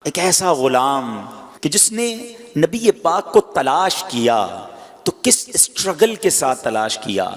ایک ایسا غلام کہ جس نے نبی پاک کو تلاش کیا تو کس اسٹرگل کے ساتھ تلاش کیا،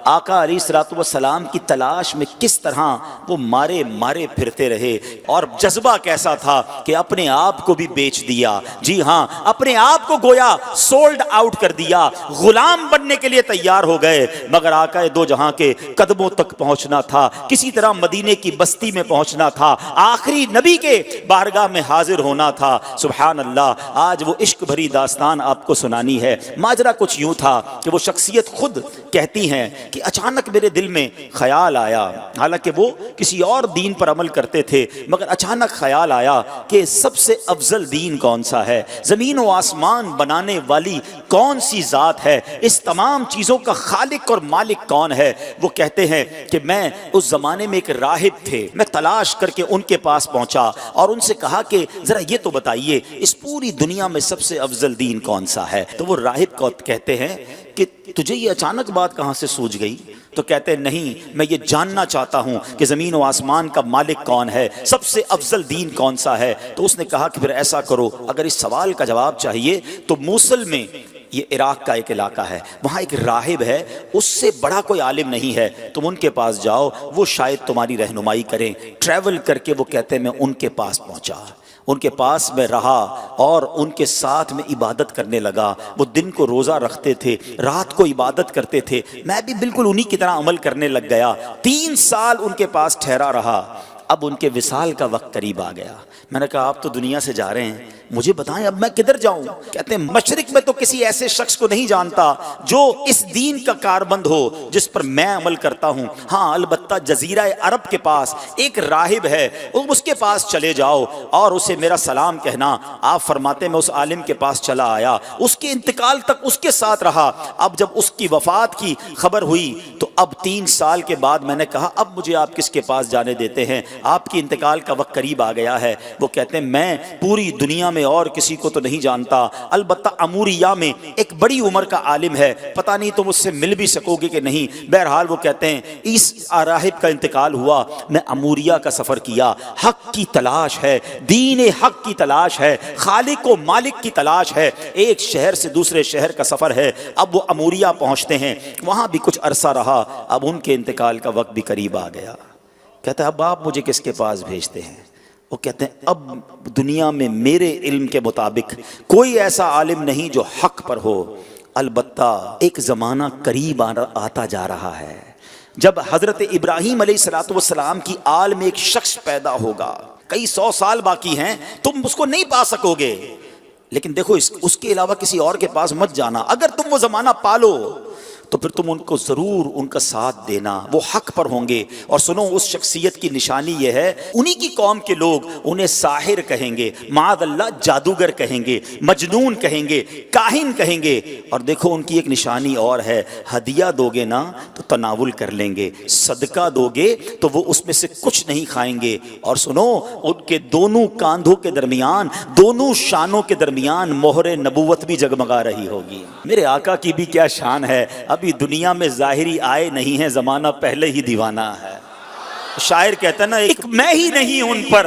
آقا علیہ الصلوۃ والسلام کی تلاش میں کس طرح وہ مارے مارے پھرتے رہے، اور جذبہ کیسا تھا کہ اپنے آپ کو بھی بیچ دیا، جی ہاں اپنے آپ کو گویا سولڈ آؤٹ کر دیا، غلام بننے کے لیے تیار ہو گئے، مگر آقا دو جہاں کے قدموں تک پہنچنا تھا، کسی طرح مدینے کی بستی میں پہنچنا تھا، آخری نبی کے بارگاہ میں حاضر ہونا تھا۔ سبحان اللہ، آج وہ عشق بھری داستان آپ کو سنانی ہے۔ ماجرا کچھ یوں تھا کہ وہ شخصیت خود کہتی ہیں کہ اچانک میرے دل میں خیال آیا، حالانکہ وہ کسی اور دین پر عمل کرتے تھے، مگر اچانک خیال آیا کہ سب سے افضل دین کون سا ہے، زمین و آسمان بنانے والی کون سی ذات ہے، اس تمام چیزوں کا خالق اور مالک کون ہے۔ وہ کہتے ہیں کہ میں اس زمانے میں ایک راہب تھے، میں تلاش کر کے ان کے پاس پہنچا اور ان سے کہا کہ ذرا یہ تو بتائیے اس پوری دنیا میں سب سے افضل دین کون سا ہے۔ تو وہ راہب کو کہتے ہیں کہ تجھے یہ اچانک بات کہاں سے سوجھ گئی؟ تو کہتے ہیں نہیں، میں یہ جاننا چاہتا ہوں کہ زمین و آسمان کا مالک کون ہے، سب سے افضل دین کون سا ہے۔ تو اس نے کہا کہ پھر ایسا کرو، اگر اس سوال کا جواب چاہیے تو موصل میں، یہ عراق کا ایک علاقہ ہے، وہاں ایک راہب ہے، اس سے بڑا کوئی عالم نہیں ہے، تم ان کے پاس جاؤ، وہ شاید تمہاری رہنمائی کریں۔ ٹریول کر کے وہ کہتے ہیں میں ان کے پاس پہنچا، ان کے پاس میں رہا اور ان کے ساتھ میں عبادت کرنے لگا۔ وہ دن کو روزہ رکھتے تھے، رات کو عبادت کرتے تھے، میں بھی بالکل انہی کی طرح عمل کرنے لگ گیا۔ 3 سال ان کے پاس ٹھہرا رہا۔ اب ان کے وصال کا وقت قریب آ گیا۔ میں نے کہا آپ تو دنیا سے جا رہے ہیں، مجھے بتائیں اب میں کدھر جاؤں؟ کہتے ہیں مشرق میں تو کسی ایسے شخص کو نہیں جانتا جو اس دین کا کاربند ہو جس پر میں عمل کرتا ہوں، ہاں البتہ جزیرہ عرب کے پاس ایک راہب ہے، اس کے پاس چلے جاؤ اور اسے میرا سلام کہنا۔ آپ فرماتے میں اس عالم کے پاس چلا آیا، اس کے انتقال تک اس کے ساتھ رہا۔ اب جب اس کی وفات کی خبر ہوئی تو اب 3 سال کے بعد میں نے کہا اب مجھے آپ کس کے پاس جانے دیتے ہیں، آپ کی انتقال کا وقت قریب آ گیا ہے۔ وہ کہتے ہیں میں پوری دنیا میں اور کسی کو تو نہیں جانتا، البتہ اموریہ میں ایک بڑی عمر کا عالم ہے، پتہ نہیں تم اس سے مل بھی سکو گے کہ نہیں۔ بہرحال وہ کہتے ہیں اس راہب کا انتقال ہوا، میں اموریہ کا سفر کیا، حق کی تلاش ہے، دین حق کی تلاش ہے، خالق و مالک کی تلاش ہے، ایک شہر سے دوسرے شہر کا سفر ہے۔ اب وہ اموریہ پہنچتے ہیں، وہاں بھی کچھ عرصہ رہا، اب ان کے انتقال کا وقت بھی قریب آ گیا۔ کہتا ہے اب آپ مجھے کس کے پاس بھیجتے ہیں؟ وہ کہتے ہیں اب دنیا میں میرے علم کے مطابق کوئی ایسا عالم نہیں جو حق پر ہو، البتہ ایک زمانہ قریب آتا جا رہا ہے جب حضرت ابراہیم علیہ السلام کی آل میں ایک شخص پیدا ہوگا، کئی 100 سال باقی ہیں، تم اس کو نہیں پا سکو گے، لیکن دیکھو اس کے علاوہ کسی اور کے پاس مت جانا، اگر تم وہ زمانہ پالو تو پھر تم ان کو ضرور ان کا ساتھ دینا، وہ حق پر ہوں گے۔ اور سنو اس شخصیت کی نشانی یہ ہے، انہی کی قوم کے لوگ انہیں ساحر کہیں گے، معاذ اللہ جادوگر کہیں گے، مجنون کہیں گے، کاہن کہیں گے، اور دیکھو ان کی ایک نشانی اور ہے، ہدیہ دو گے نا تو تناول کر لیں گے، صدقہ دو گے تو وہ اس میں سے کچھ نہیں کھائیں گے۔ اور سنو ان کے دونوں کاندھوں کے درمیان، دونوں شانوں کے درمیان مہر نبوت بھی جگمگا رہی ہوگی۔ میرے آقا کی بھی کیا شان ہے، ابھی دنیا میں ظاہری آئے نہیں ہیں، زمانہ پہلے ہی دیوانہ ہے۔ شاعر کہتا ہے نا ایک میں ہی نہیں ان پر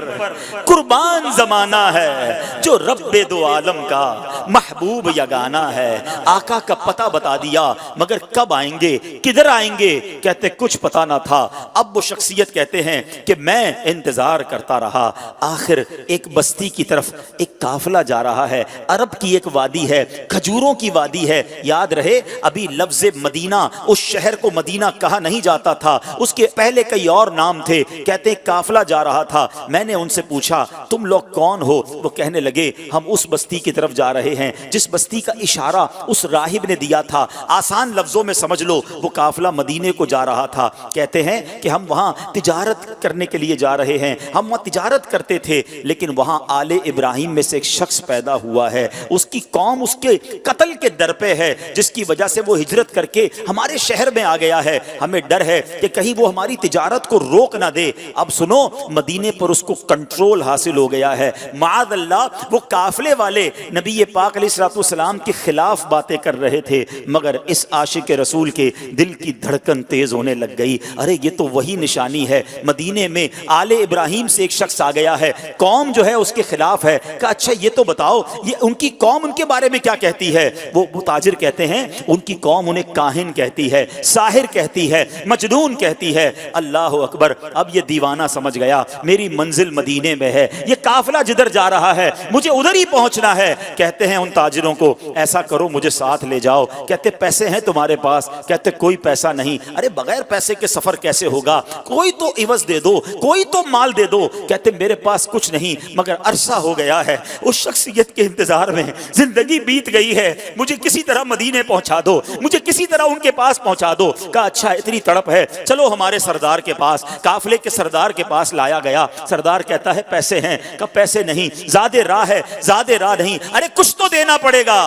قربان زمانہ ہے، جو رب دو عالم کا محبوب یگانہ ہے۔ آقا کا پتہ بتا دیا، مگر کب آئیں گے، کدھر آئیں گے، کہتے کچھ پتہ نہ تھا۔ اب وہ شخصیت کہتے ہیں کہ میں انتظار کرتا رہا، آخر ایک بستی کی طرف ایک قافلہ جا رہا ہے، عرب کی ایک وادی ہے، کھجوروں کی وادی ہے، یاد رہے ابھی لفظ مدینہ اس شہر کو مدینہ کہا نہیں جاتا تھا، اس کے پہلے کئی اور نام تھے۔ کہتے ہیں قافلہ جا رہا تھا، میں نے ان سے پوچھا تم لوگ کون ہو؟ وہ کہنے لگے ہم اس بستی کی طرف جا رہے ہیں جس بستی کا اشارہ اس راہب نے دیا تھا، آسان لفظوں میں سمجھ لو وہ قافلہ مدینے کو جا رہا تھا۔ کہتے ہیں کہ ہم وہاں تجارت کرنے کے لیے جا رہے ہیں، ہم وہاں تجارت کرتے تھے، لیکن وہاں آل ابراہیم میں سے ایک شخص پیدا ہوا ہے، اس کی قوم اس کے قتل کے در پہ ہے، جس کی وجہ سے وہ ہجرت کر کے ہمارے شہر میں آ گیا ہے، ہمیں ڈر ہے کہ کہیں وہ ہماری تجارت کو روک روک نہ دے. اب سنو, مدینے پر اس کو کنٹرول حاصل ہو گیا ہے. معاذ اللہ وہ قافلے والے نبی پاک علیہ الصلوۃ والسلام کے خلاف باتیں کر رہے تھے, مگر اس عاشق رسول کے دل کی دھڑکن تیز ہونے لگ گئی. ارے یہ تو وہی نشانی ہے, مدینے میں آل ابراہیم سے ایک شخص آ گیا ہے, قوم جو ہے اس کے خلاف ہے. کہ اچھا یہ تو بتاؤ یہ ان کی قوم ان کے بارے میں کیا کہتی ہے؟ وہ تاجر کہتے ہیں ان کی قوم انہیں کاہن کہتی ہے, ساحر کہتی ہے, مجنون کہتی ہے. اللہ اکبر. اب یہ دیوانہ سمجھ گیا میری منزل مدینے میں ہے, یہ قافلہ جدھر جا رہا ہے مجھے ادھر ہی پہنچنا ہے. کہتے ہیں ان تاجروں کو ایسا کرو مجھے ساتھ لے جاؤ. کہتے پیسے ہیں تمہارے پاس؟ کہتے کوئی پیسہ نہیں. ارے بغیر پیسے کے سفر کیسے ہوگا؟ کوئی تو عوض دے دو, کوئی تو مال دے دو. کہتے میرے پاس کچھ نہیں, مگر عرصہ ہو گیا ہے اس شخصیت کے انتظار میں, زندگی بیت گئی ہے, مجھے کسی طرح مدینے پہنچا دو, مجھے کسی طرح ان کے پاس پہنچا دو. کہا اچھا اتنی تڑپ ہے, چلو ہمارے سردار کے پاس. قافلے کے سردار کے پاس لایا گیا. سردار کہتا ہے پیسے ہیں؟ کہا پیسے نہیں, زیادہ راہ ہے. زیادہ راہ نہیں. ارے کچھ تو دینا پڑے گا.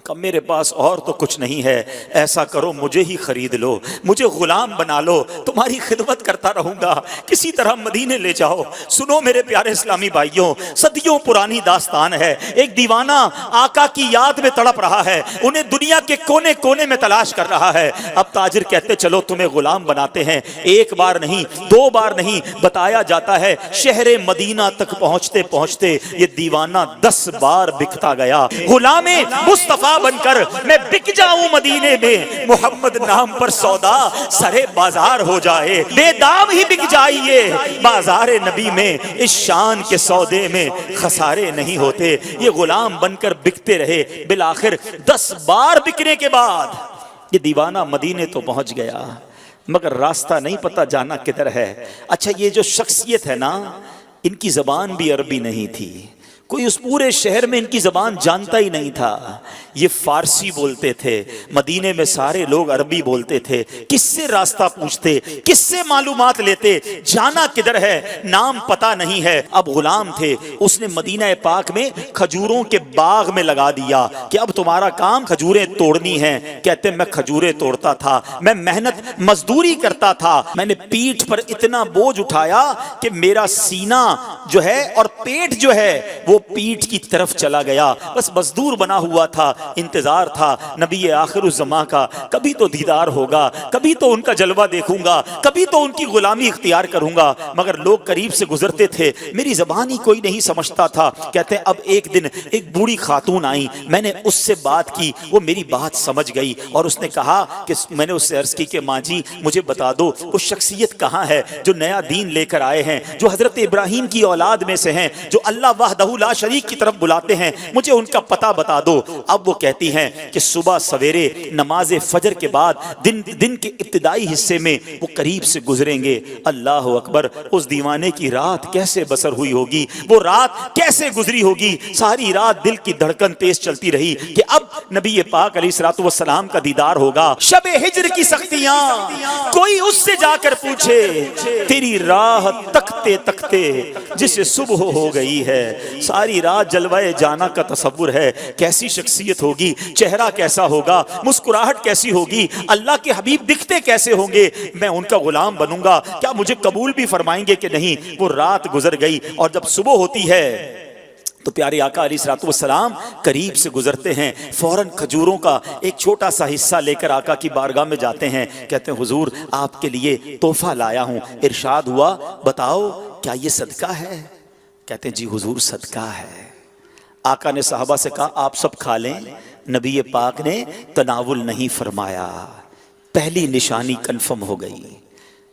کہ میرے پاس اور تو کچھ نہیں ہے, ایسا کرو مجھے ہی خرید لو, مجھے غلام بنا لو, تمہاری خدمت کرتا رہوں گا, کسی طرح مدینے لے جاؤ. سنو میرے پیارے اسلامی بھائیوں, صدیوں پرانی داستان ہے. ایک دیوانہ آقا کی یاد میں تڑپ رہا ہے, انہیں دنیا کے کونے کونے میں تلاش کر رہا ہے. اب تاجر کہتے چلو تمہیں غلام بناتے ہیں. ایک بار نہیں, دو بار نہیں, بتایا جاتا ہے شہر مدینہ تک پہنچتے پہنچتے یہ دیوانہ 10 بار بکتا گیا. غلام مصطفیٰ بن کر میں بک جاؤں مدینے میں, محمد نام پر سودا سرے بازار ہو جائے, بے دام ہی بک جائیے بازار نبی میں, اس شان کے سودے میں خسارے نہیں ہوتے. یہ غلام بن کر بکتے رہے. بالآخر 10 بار بکنے کے بعد یہ دیوانہ مدینے تو پہنچ گیا, مگر راستہ نہیں پتا جانا کدھر ہے. اچھا یہ جو شخصیت ہے نا, ان کی زبان بھی عربی نہیں تھی, کوئی اس پورے شہر میں ان کی زبان جانتا ہی نہیں تھا. یہ فارسی بولتے تھے, مدینے میں سارے لوگ عربی بولتے تھے. کس سے راستہ پوچھتے, کس سے معلومات لیتے, جانا کدھر ہے, نام پتہ نہیں ہے. اب غلام تھے, اس نے مدینہ پاک میں کھجوروں کے باغ میں لگا دیا کہ اب تمہارا کام کھجوریں توڑنی ہیں. کہتے میں کھجوریں توڑتا تھا, میں محنت مزدوری کرتا تھا, میں نے پیٹھ پر اتنا بوجھ اٹھایا کہ میرا سینہ جو ہے اور پیٹ جو ہے وہ پیٹھ کی طرف چلا گیا. بس مزدور بنا ہوا تھا, انتظار تھا نبی آخر الزماں کا, کبھی تو دیدار ہوگا, کبھی تو ان کا جلوہ دیکھوں گا, کبھی تو ان کی غلامی اختیار کروں گا. مگر لوگ قریب سے گزرتے تھے, میری زبان ہی کوئی نہیں سمجھتا تھا. کہتے ہیں اب ایک دن ایک بوڑھی خاتون آئی, میں نے اس سے بات کی, وہ میری بات سمجھ گئی اور اس نے کہا کہ میں نے اس سے عرض کی کہ ماں جی مجھے بتا دو وہ شخصیت کہاں ہے جو نیا دین لے کر آئے ہیں, جو حضرت ابراہیم کی اولاد میں سے ہیں, جو اللہ وحدہ لا شریک کی طرف بلاتے ہیں, مجھے ان کا پتہ بتا دو. اب وہ کہتی ہیں کہ صبح سویرے نماز فجر کے بعد دن کے ابتدائی حصے میں وہ قریب سے گزریں گے. اللہ اکبر. اس دیوانے کی رات کیسے بسر ہوئی ہوگی, وہ رات کیسے گزری ہوگی. ساری رات دل کی دھڑکن تیز چلتی رہی کہ اب نبی پاک علیہ الصلوۃ والسلام کا دیدار ہوگا. شب ہجر کی سختیاں کوئی اس سے جا کر پوچھے, تیری راہ تکتے تکتے جسے صبح ہو گئی ہے. ساری رات جلوہ جانا کا تصور ہے, کیسی شخصیت ہوگی, چہرہ کیسا ہوگا, مسکراہٹ کیسی ہوگی, اللہ کے حبیب دکھتے کیسے ہوں گے, میں ان کا غلام بنوں گا, کیا مجھے قبول بھی فرمائیں گے کہ نہیں. وہ رات گزر گئی اور جب صبح ہوتی ہے تو پیارے آقا علیہ الصلوۃ والسلام قریب سے گزرتے ہیں, فوراً کھجوروں کا ایک چھوٹا سا حصہ لے کر آقا کی بارگاہ میں جاتے ہیں. کہتے ہیں حضور آپ کے لیے تحفہ لایا ہوں. ارشاد ہوا بتاؤ کیا یہ صدقہ ہے؟ کہتے ہیں جی حضور صدقہ ہے. آقا نے صحابہ سے کہا آپ سب کھا لیں. نبی پاک نے تناول نہیں فرمایا. پہلی نشانی کنفرم ہو گئی.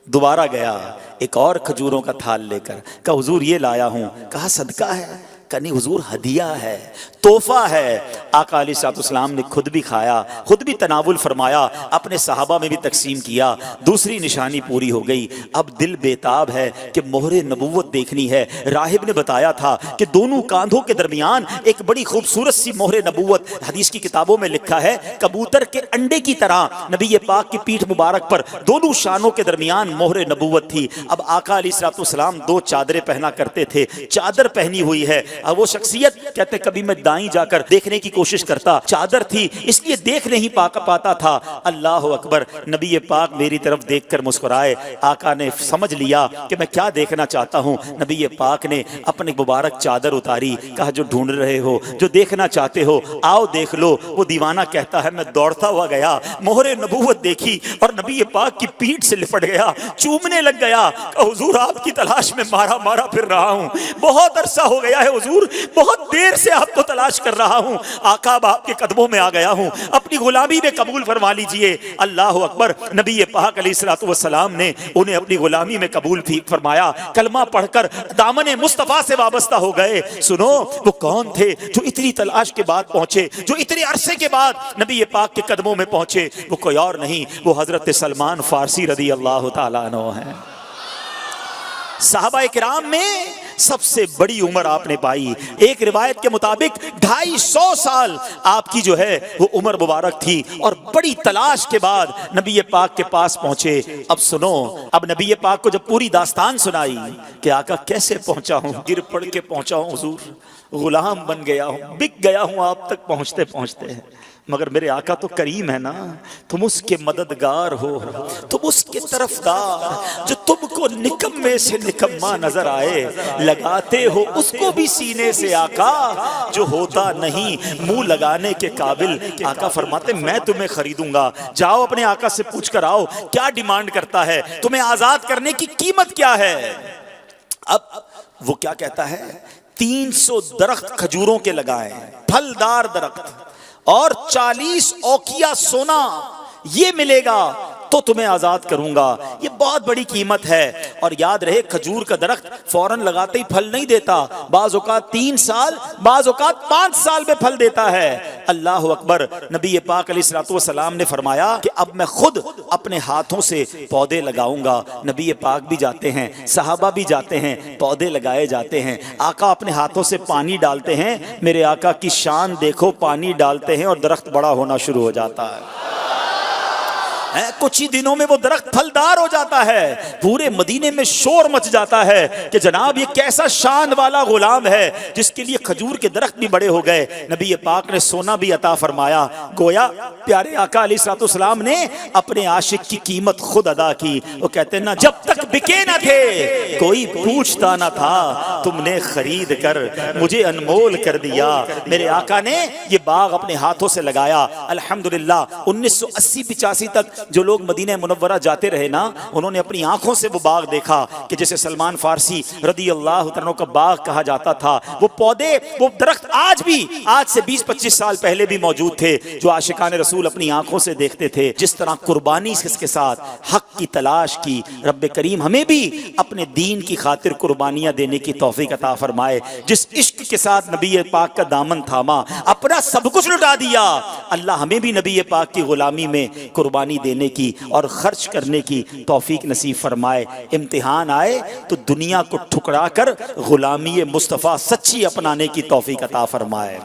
دوبارہ گیا ایک اور کھجوروں کا تھال لے کر, کہا حضور یہ لایا ہوں. کہا صدقہ ہے؟ کہا نہیں حضور ہدیہ ہے, تحفہ ہے. آقا علیہ الصلوۃ والسلام نے خود بھی کھایا, خود بھی تناول فرمایا, اپنے صحابہ میں بھی تقسیم کیا. دوسری نشانی پوری ہو گئی. اب دل بیتاب ہے کہ مہر نبوت دیکھنی ہے. راہب نے بتایا تھا کہ دونوں کاندھوں کے درمیان ایک بڑی خوبصورت سی مہر نبوت, حدیث کی کتابوں میں لکھا ہے کبوتر کے انڈے کی طرح نبی پاک کی پیٹھ مبارک پر دونوں شانوں کے درمیان مہر نبوت تھی. اب آقا علیہ الصلوۃ والسلام 2 چادریں پہنا کرتے تھے, چادر پہنی ہوئی ہے, اور وہ شخصیت کہتے کبھی میں دائیں جا کر دیکھنے کی کوشش کرتا، چادر تھی اس لیے دیکھ نہیں پاتا تھا۔ اللہ اکبر، نبی پاک میری طرف دیکھ کر مسکرائے۔ آقا نے سمجھ لیا کہ میں کیا دیکھنا چاہتا ہوں، نبی پاک نے اپنی مبارک چادر اتاری، کہا جو ڈھونڈ رہے ہو، جو دیکھنا چاہتے ہو آؤ دیکھ لو۔ وہ دیوانہ کہتا ہے میں دوڑتا ہوا گیا، مہر نبوت دیکھی اور نبی پاک کی پیٹھ سے لپٹ گیا، چومنے لگ گیا، کہ حضور آپ کی تلاش میں مارا پھر رہا ہوں، بہت عرصہ ہو گیا ہے حضور، بہت دیر سے آپ کو تلاش کر رہا ہوں، آقا اب آپ کے قدموں میں آ گیا ہوں، اپنی غلامی میں قبول فرما لیجئے۔ اللہ اکبر، نبی پاک علیہ الصلوۃ والسلام نے انہیں اپنی غلامی میں قبول فرمایا، کلمہ پڑھ کر دامن مصطفیٰ سے وابستہ ہو گئے۔ سنو وہ کون تھے جو اتنی تلاش کے بعد پہنچے، جو اتنے عرصے کے بعد نبی پاک کے قدموں میں پہنچے؟ وہ کوئی اور نہیں، وہ حضرت سلمان فارسی رضی اللہ تعالیٰ عنہ ہیں۔ صحابہ کرام میں سب سے بڑی عمر آپ نے پائی، ایک روایت کے مطابق 250 سال آپ کی جو ہے وہ عمر مبارک تھی، اور بڑی تلاش کے بعد نبی پاک کے پاس پہنچے۔ اب سنو، اب نبی پاک کو جب پوری داستان سنائی کہ آقا کیسے پہنچا ہوں، گر پڑ کے پہنچا ہوں حضور، غلام بن گیا ہوں، بک گیا ہوں آپ تک پہنچتے پہنچتے، مگر میرے آقا تو کریم ہے نا، تم اس کے مددگار ہو، تم اس کے طرفدار، جو تم کو نکمے سے نکما نظر آئے، لگاتے ہو اس کو بھی سینے سے آقا، جو ہوتا نہیں منہ لگانے کے قابل۔ آقا فرماتے میں تمہیں خریدوں گا، جاؤ اپنے آقا سے پوچھ کر آؤ کیا ڈیمانڈ کرتا ہے، تمہیں آزاد کرنے کی قیمت کیا ہے۔ اب وہ کیا کہتا ہے، 300 درخت کھجوروں کے لگائیں، پھلدار درخت، اور 40 اوقیہ سونا، یہ ملے گا تو تمہیں آزاد کروں گا۔ یہ بہت بڑی قیمت ہے، اور یاد رہے کھجور کا درخت فوراً لگاتے ہی پھل نہیں دیتا، بعض اوقات 3 سال، بعض اوقات 5 سال میں پھل دیتا ہے۔ اللہ اکبر، نبی پاک علیہ الصلوۃ والسلام نے فرمایا کہ اب میں خود اپنے ہاتھوں سے پودے لگاؤں گا۔ نبی پاک بھی جاتے ہیں، صحابہ بھی جاتے ہیں، پودے لگائے جاتے ہیں، آقا اپنے ہاتھوں سے پانی ڈالتے ہیں، میرے آقا کی شان دیکھو، پانی ڈالتے ہیں اور درخت بڑا ہونا شروع ہو جاتا ہے۔ کچھ ہی دنوں میں وہ درخت پھلدار ہو جاتا ہے، پورے مدینے میں شور مچ جاتا ہے کہ جناب یہ کیسا شان والا غلام ہے جس کے لیے کھجور کے درخت بھی بڑے ہو گئے۔ نبی پاک نے سونا بھی عطا فرمایا، گویا پیارے آقا علیہ الصلوۃ والسلام نے اپنے عاشق کی قیمت خود ادا کی۔ وہ کہتے ہیں نا جب تک بکے نہ تھے کوئی پوچھتا نہ تھا، تم نے خرید کر مجھے انمول کر دیا۔ میرے آقا نے یہ باغ اپنے ہاتھوں سے لگایا۔ الحمدللہ 1980-85 تک جو لوگ مدینہ منورہ جاتے رہے نا، انہوں نے اپنی آنکھوں سے وہ باغ دیکھا کہ جسے سلمان فارسی رضی اللہ عنہ کا باغ کہا جاتا تھا۔ وہ پودے، وہ درخت آج بھی، آج سے 20-25 سال پہلے بھی موجود تھے، جو عاشقان رسول اپنی آنکھوں سے دیکھتے تھے۔ جس طرح قربانی کے ساتھ حق کی تلاش کی، رب کریم ہمیں بھی اپنے دین کی خاطر قربانیاں دینے کی توفیق عطا فرمائے۔ جس عشق کے ساتھ نبی پاک کا دامن تھاما، اپنا سب کچھ لٹا دیا، اللہ ہمیں بھی نبی پاک کی غلامی میں قربانی دینے کی اور خرچ کرنے کی توفیق نصیب فرمائے۔ امتحان آئے تو دنیا کو ٹھکرا کر غلامی مصطفیٰ سچی اپنانے کی توفیق عطا فرمائے۔